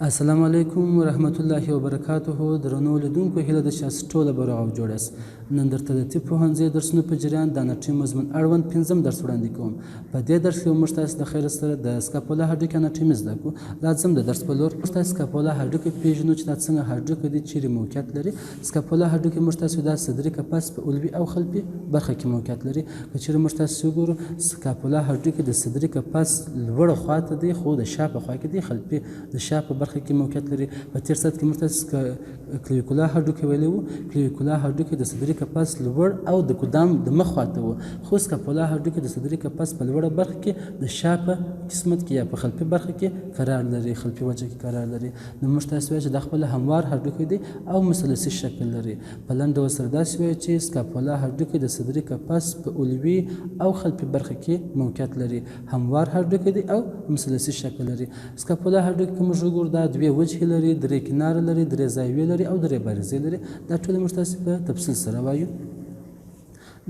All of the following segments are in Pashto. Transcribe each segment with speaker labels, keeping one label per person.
Speaker 1: السلام علیکم ورحمت الله وبرکاته. درنو لیدونکو هیله ده چې تاسو ټوله به روغ او جوړ یاست. نن درته د طب پوهنځي درسونو په جریان د اناټومي مضمون اړوند 5م درس وړاندې کوم. په دې درس کې موږ تاسو د خیر سره د سکاپولا هډوکي اناټومي زده کوو. راځم د درس په لور. موږ تاسو سکاپولا هډوکي پیژنو چې دا څنګه هډوکي دي، چیرې موقعیت لري. سکاپولا هډوکي موږ تاسو د صدري کپاس په علوي او خلفي برخه کې موقعیت لري. که چیرې موږ تاسو وګورو سکاپولا هډوکي د صدري کپاس لوړه خواته دی، خو د شا په خوا کې دی، خلفي د شا په برخه کې موقعیت لري. په تیر سطح کې موږ تاسو کلیویکولا هډوکي ویلی وو. کلیویکولا هډوکي د صدري کپاس لوړ او د قدام د مخ خواته وو، خو سکاپولا هډوکي د صدري کپاس په لوړه برخه کې د شا په قسمت کې یا په خلفي برخه کې قرار لري، خلفي وجه کې قرار لري. نو موږ تاسو وایو چې دا خپل هموار هډوکي دی او مثلثي شکل لري. په لنډ ډول سره داسې وایو چې سکاپولا هډوکي د صدري کپاس په علوي او خلفي برخه کې موقعیت لري، هموار هډوکي دی او مثلثي شکل لري. سکاپولا هډوکي که موږ وګورو دا دوې وجهې لري، درې کناره لري، درې زاویې لري او درې بارزې لري. دا ټول موږ تاسو په تفصیل سره وایو.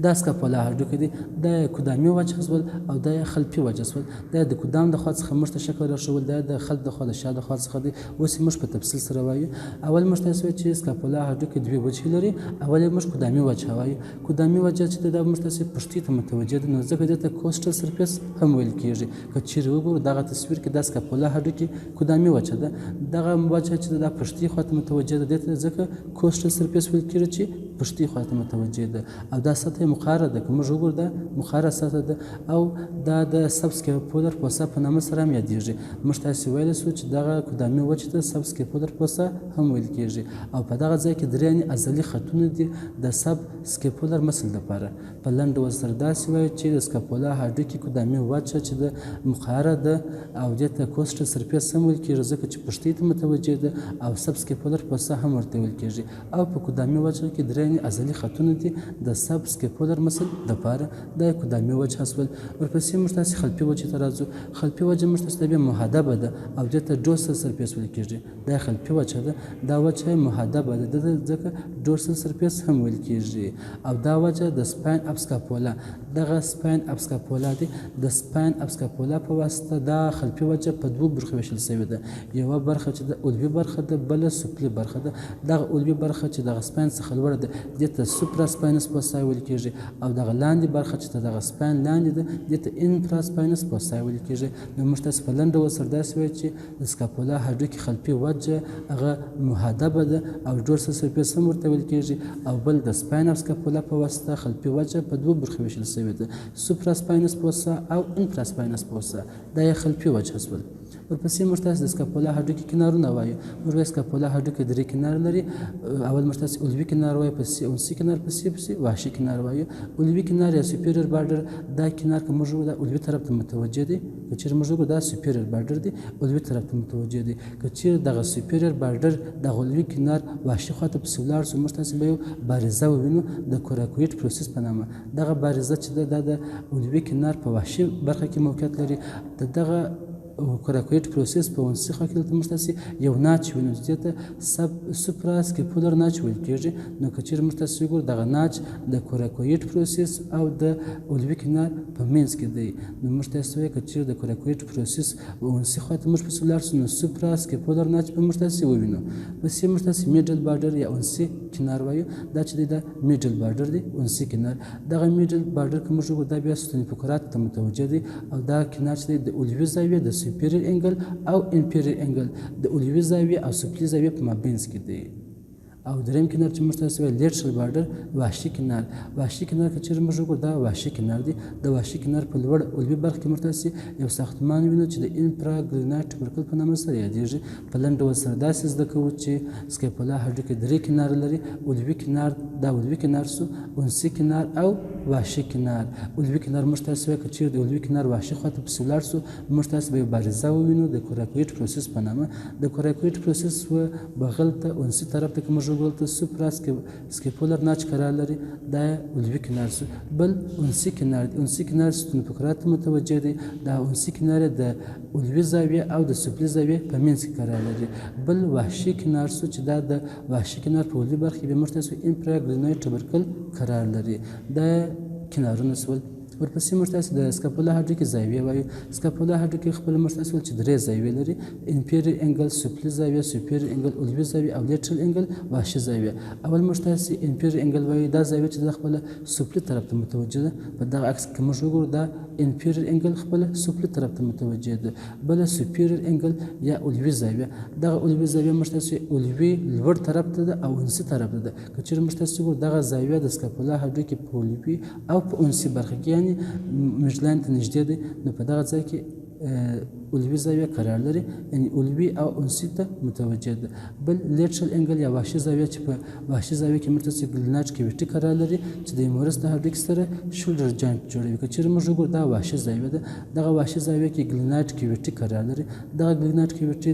Speaker 1: دا سکاپولا هډوکي دی، دا یې قدامي وجه شول او دا یې خلفي وجه شول. دا د قدام د خوا څخه موږ ته شکل راښول، دا د خلف د خوا د شا د خوا څخه دی. اوس یې موږ په تفصیل سره وایو. اول موږ تاسو وایو چې سکاپولا هډوکي دوې وجهې لري. اول یې موږ قدامي وجه وایو. قدامي وجه چې دا موږ تاسو پښتۍ ته متوجه ده، نو ځکه دې ته کوسټل سرفیس هم ویل کېږي. که چیرې وګورو دغه تصویر کې دا سکاپولا هډوکي قدامي وجه ده، دغه وجه چې دا پښتۍ خوا ته متوجه ده، دې ته ځکه کوسټل سرفیس ویل کېږي چې پښتۍ خوا ته متوجه ده. او دا سطح مقعره ده، که موږ وګورو دا مقعره سطح ده او دا د سبسکیپولر فوسا په نامه سره هم یادېږي. موږ تاسې ویلی سو چې دغه قدامي وجه ته سبسکیپولر فوسا هم ویل کېږي. او په دغه ځای کې درې عضلي خطونه دي د سب سکیپولر مسل لپاره. په لنډ ډول سره داسې وایو چې د سکاپولا هډوکي قدامي وجه چې د مقعره ده او دې ته کوسټل سرفیس هم ویل کېږي، ځکه چې پښتۍ ته متوجه ده، او سبسکیپولر فوسا هم ورته ویل کېږي. او په قدامي وجه کې درې عضلي خطونه دي د سب سکیپولر مسل دپاره. دا قدامي وجه شول. ورپسې موږ تاسې خلفي وجه ته راځو. خلفي وجه موږ تاسې ته بیا محدبه ده او دې ته ډورسل سرفیس ویل کېږي. دا خلفي وجه ده، دا وجه محدبه ده، د ځکه ډورسل سرفیس هم ویل کېږي. او دا وجه د سپاین اف سکاپولا، دغه سپاین اف سکاپولا دی. د سپاین اف سکاپولا په واسطه دا خلفي وجه په دوو برخو ویشل شوې ده. یوه برخه چې د علوي برخه ده، بله سفلي برخه ده. دغه علوي برخه چې دغه سپاین څخه لوړه ده، دې ته سوپرا سپاینس فوسا ویل کېږي. او دغه لاندې برخه چې دغه سپاین لاندې ده، دې ته انفرا سپاینس فوسا ویل کېږي. نو موږ تاسو په لنډ ډول سره داسې وایو چې د سکاپولا هډوکي خلفي وجه هغه محدبه ده او ډورسل سرفیس هم ورته ویل کېږي. او بل د سپاین اف سکاپولا په واسطه خلفي وجه په دوو برخو ویشل شوې ده، سوپرا سپاینس فوسا او انفرا سپاینس فوسا. دا یې خلفي وجه شول. ورپسې موږ تاسو د سکاپولا هډوکي کنارونه وایو. موږ وایو سکاپولا هډوکي درې کناره لري. اول موږ تاسو علوي کنار وایو، پسې اونسي کنار، پسې وحشي کنار وایو. علوي کنار یا سوپیریور بارډر، دا کنار که موږ وګورو دا علوي طرف ته متوجه دی. که چیرې موږ وګورو دا سوپیریور بارډر دی، علوي طرف ته متوجه دی. که چیرې دغه سوپیریور بارډر دغه علوي کنار وحشي خواته پسې ولاړ سو، موږ تاسو به یو بارزه ووینو د کوراکویډ پروسس په نامه. دغه بارزه چې ده دا د علوي کنار په وحشي برخه کې موقعیت لري. دغه کوراکویډ پروسس په اونسي خوا کې دلته موږ تاسې یو ناچ وینو چې دې ته سوپرا سکیپولر ناچ ویل کېږي. نو که چیرې موږ تاسې وګورو دغه ناچ د کوراکویډ پروسس او د علوي کنار په منځ کې دی. نو موږ تاسې وایو که چیرې د کوراکویډ پروسس اونسي خوا ته موږ پسې ولاړ سو، نو سوپرا سکیپولر ناچ به موږ تاسې ووینو. پسې موږ تاسې میډل بارډر یا اونسي کنار وایو. دا چې دی دا میډل بارډر دی، اونسي کنار. دغه میډل بارډر که موږ وګورو دا بیا ستوني فقرات ته متوجه دی. او دا کنار چې دی د علوي زاویې د سوپیریور انګل او انفیریور انګل، د علوي زاویې او سفلي زاویې په مابینځ کې دی. او دریم کنار چې موږ تاسو وایو لیټرل بارډر، وحشي کنار. وحشي کنار که چیرې موږ وګورو دا وحشي کنار دی. د وحشي کنار په لوړ علوي برخه کې موږ تاسو یو ساختمان وینو چې د انفراګرینایټ ټوبرکل په نامه سره یادېږي. په لنډ ډول سره داسې زده کوو چې سکاپولا هډوکي درې کنار لري. علوي کنار، دا علوي کنار سو، اونسي کنار او وحشي کنار. علوي کنار موږ تاسو وایو که چیرې د علوي کنار وحشي خواته پسې ولاړ سو، موږ تاسو به یو بارزه ووینو د کوراکویډ پروسس په نامه. د کوراکویډ پروسس و بغل ته اونسي طرف ته که موږ دلته سوپرا سکیپولر ناچ قرار لري، دا علوي کنار سو. بل اونسي کنار دی. اونسي کنار ستون فقرات متوجه دی. دا اونسي کنار د علوي زاویې او د سفلي زاویې په منځ کې قرار لري. بل وحشي کنار سو چې دا د وحشي کنار په علوي برخه کې به موږ تاسو انفراګرینایټ ټوبرکل قرار لري. دا کنارونه سول. ورپسې موږ تاسې د سکاپولا هډوکي زاویې وایو. سکاپولا هډوکي خپله موږ تاسې ویل چې درې زاویې لري: انفیریر انګل، سفلي زاویه، سوپیریر انګل علوي زاویه او لیټرل انګل وحشي زاویه. اول موږ تاسې انفیریر انګل وایو، دا زاویه چې د خپله سفلي طرف ته متوجه ده. په دغه عکس کې موږ وګورو دا انفیریر انګل خپله سفلي طرف ته متوجه ده. بله سوپیریر انګل یا علوي زاویه، دغه علوي زاویه موږ تاسې علوي لوړ طرف ته ده او انسي طرف ته ده. که چېرې موږ تاسې وګورو دغه زاویه د سکاپولا هډوکي په علوي او په انسي برخه کې یعنې مډلاین ته نږدې دی، نو په دغه ځای کې علوي زاویه قرار لري، یعنې علوي او انسي ته متوجه ده. بل لیټرل انګل یا وحشي زاویه چې په وحشي زاویه کې موږ تاسې ګلناټ کیویټي قرار لري چې د هیمورس د هډوکي سره شولډر جاینټ جوړوي. که چېرې موږ وګورو دا وحشي زاویه ده، دغه وحشي زاویه کې ګلناټ کیویټي قرار لري. دغه ګلناټ کیویټي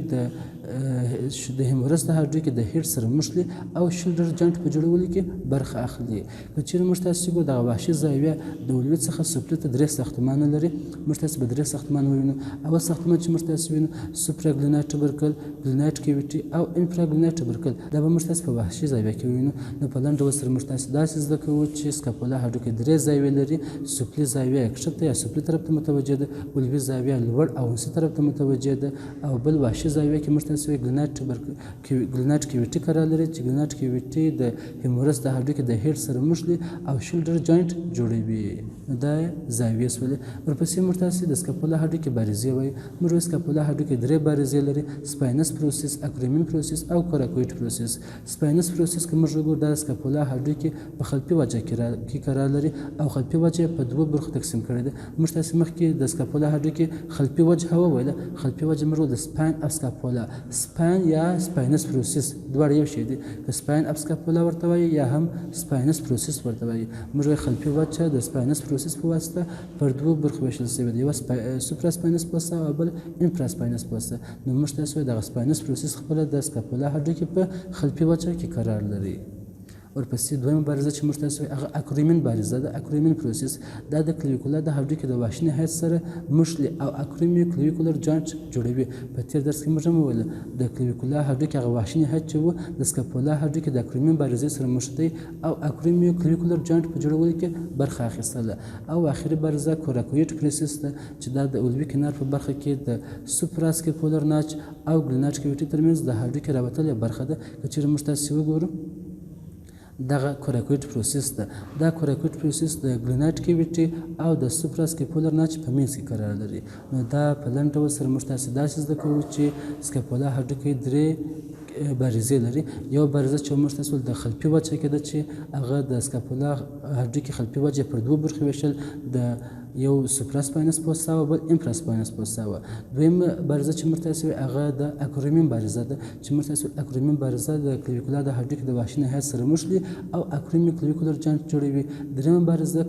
Speaker 1: د هیمورس د هډوکي د هډ سره مښلي او شولډر جاینټ په جوړولو کې برخه اخلي. که چېرې موږ تاسې وګورو دغه وحشي زاویه د علوي څخه سفلي ته درې ساختمانه لري. موږ تاسې به درې ساختمان ووینو. اول ساختمان چې موږ تاسې وینو سوپراګلیناټ ټبرکل، ګلیناټ کیویټي او انفراګلیناټ ټبرکل، دا به موږ تاسې په وحشي زاویه کې ووینو. نو په لنډ ډول سره موږ تاسې داسې زده کوو چې سکاپولا هډوکي درې زاویې لري: سفلي زاویه کښته یا سفلي طرف ته متوجه ده، علوي زاویه لوړ او انسي طرف ته متوجه ده، او بل وحشي زاویه کې موږ تاسې ګلیناټ کیویټي قرار لري چې ګلیناټ کیویټي د هیمورس د هډوکي د هډ سره مښلي او شولډر جاینټ جوړوي. نو دا زاویې شولې. ورپسې موږ تاسې د سکاپولا هډوکي بارزې وایو. موږ وایو سکاپولا هډوکي درې بارزې لري: سپاینس پروسس، اکریمین پروسس او کوراکویډ پروسس. سپاینس پروسس کې موږ وګورو دا سکاپولا هډوکي په خلفي وجه کې قرار لري او خلفي وجه په دوه برخو تقسیم کړې ده. موږ تاسې مخکې د سکاپولا هډوکي خلفي وجه وویله. خلفي وجه موږ د سپاین اف سکاپولا، سپاین یا سپاینس پروسس دواړه یو شی دي. د سپاین اف سکاپولا ورته وایي یا هم سپاینس پروسس ورته وایي. موږ وایو خلفي وجه د سپاینس پروسس په واسطه پر دوه برخو ویشل شوې ده، یوه سوپراسپاینس فوسا او بل انفراسپاینس فوسا. نو موږ تاسې وایو دغه سپاینس پروسس خپله د سکاپولا هډوکي په خلفي وجه کې قرار لري. ورپسې دویمه بارزه چې موږ تاسې وایو هغه اکریمین بارزه ده. اکریمین پروسس دا د کلیویکولا د هډوکي د وحشي نهایت سره مښلي او اکریمیو کلیویکولر جاینټ جوړوي. په تېر درس کې موږ هم وویل د کلیویکولا هډوکي هغه وحشي نهایت چې و د سکاپولا هډوکي د اکریمین بارزې سره مښتي او اکریمیو کلیویکولر جاینټ په جوړولو کې برخه اخیستله. او آخري بارزه کوراکویډ پروسس ده چې دا د علوي کنار په برخه کې د سوپراسکیپولر ناچ او ګلیناټ کیویټي ترمنځ د هډوکي رابطلې برخه ده. که چېرې موږ تاسې وګورو دغه کوراکویډ پروسس ده. دا کوراکویډ پروسس د ګلیناټ کیویټي او د سوپراسکیپولر ناچ په منځ کې قرار لري. نو دا په لنډ ډول سره موږ تاسې داسې زده کوو چې سکاپولا هډوکي درې بارزې لري. یو بارزه چې موږ تاسو د خلفي وجه کې ده چې هغه د سکاپولا هډوکي خلفي وجه پر دوه برخې ویشل، د یو سوپراسپاینس فوسا او بل انفراسپاینس فوسا وه. دویم بارزه چې موږ تاسې وایو هغه د اکریمین بارزه ده چې موږ تاسې اکریمین بارزه د کلیویکولا د هډوکي د وحشي نهایت سره مښلي او اکریمیو کلیویکولر جاینټ جوړوي. دریمه بارزه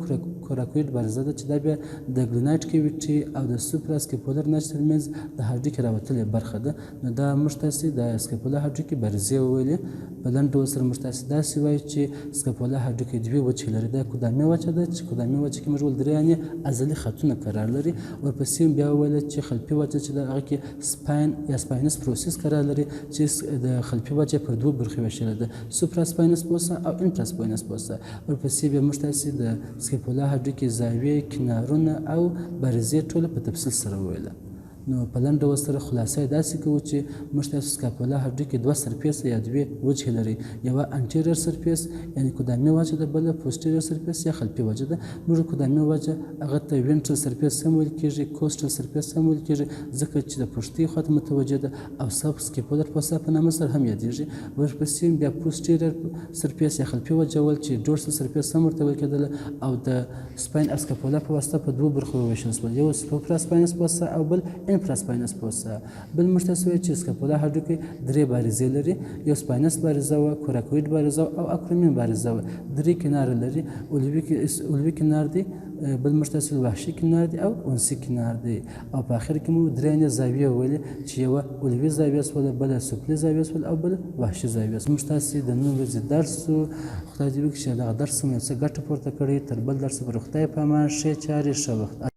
Speaker 1: کوراکویډ بارزه ده چې دا بیا د ګلیناټ کیویټي او د سوپراسکیپولر ناچ ترمنځ د هډوکي رابطلې برخه ده. نو دا موږ تاسې د سکاپولا هډوکي بارزې وویلې. په لنډ ډول سره موږ تاسې داسې وایو چې سکاپولا هډوکي دوې وجهې لري. دا قدامي وجه ده چې قدامي وجه کې موږ ویل درې یعنې عضلي خطونه قرار لري. ورپسې بیا وویله چې خلفي وجه چې ده هغه کې سپاین یا سپاینس پروسس قرار لري چې د خلفي وجه پر دوه برخې ویشلې ده: سوپراسپاینس فوسا او انفراسپاینس فوسا. ورپسې بیا موږ تاسې د سکاپولا هډوکي زاویې، کنارونه او بارزې ټوله په تفصیل سره وویله. نو په لنډ ډول سره خلاصه یې داسې کوو چې موږ تاسو سکاپولا هډوکي دوه سرفیسه یا دوې وجهې لري. یوه انټیریر سرفیس یعنې قدامي وجه ده، بله پوسټیریر سرفیس یا خلفي وجه ده. موږ قدامي وجه هغه ته وینټرل سرفیس هم ویل کېږي، کوسټل سرفیس هم ویل کېږي ځکه چې د پشتۍ خواته متوجه ده، او سب سکیپولر فوسا په نامه سره هم یادېږي. ورپسې بیا پوسټیریر سرفیس یا خلفي وجه ول چې ډورسل سرفیس هم ورته ویل کېدله او د سپاین اف سکاپولا په واسطه په دوه برخو وویشل شول: یو سوپراسپاینس فوسا او بل انفراسپاینس فوسا. بل موږ تاسې وایو چې سکاپولا هډوکي درې بارزې لري: یو سپاینس بارزه وه، کوراکویډ بارزه او اکریمین بارزه وه. درې کناره لري: علوي کنار دی، بل موږ تاسې وحشي کنار دی او انسي کنار دی. او په آخر کې مو درې زاویې وویلې چې یوه علوي زاویه شوله، بله سفلي زاویه شوله او بله وحشي زاویه. موږ تاسې د نن ورځې درس خدای دې وکړي چې دغه درس مو یو څه ګټه پورته کړې. تر بل درس پورې خدای په امان، ښې چارې، ښه وخت.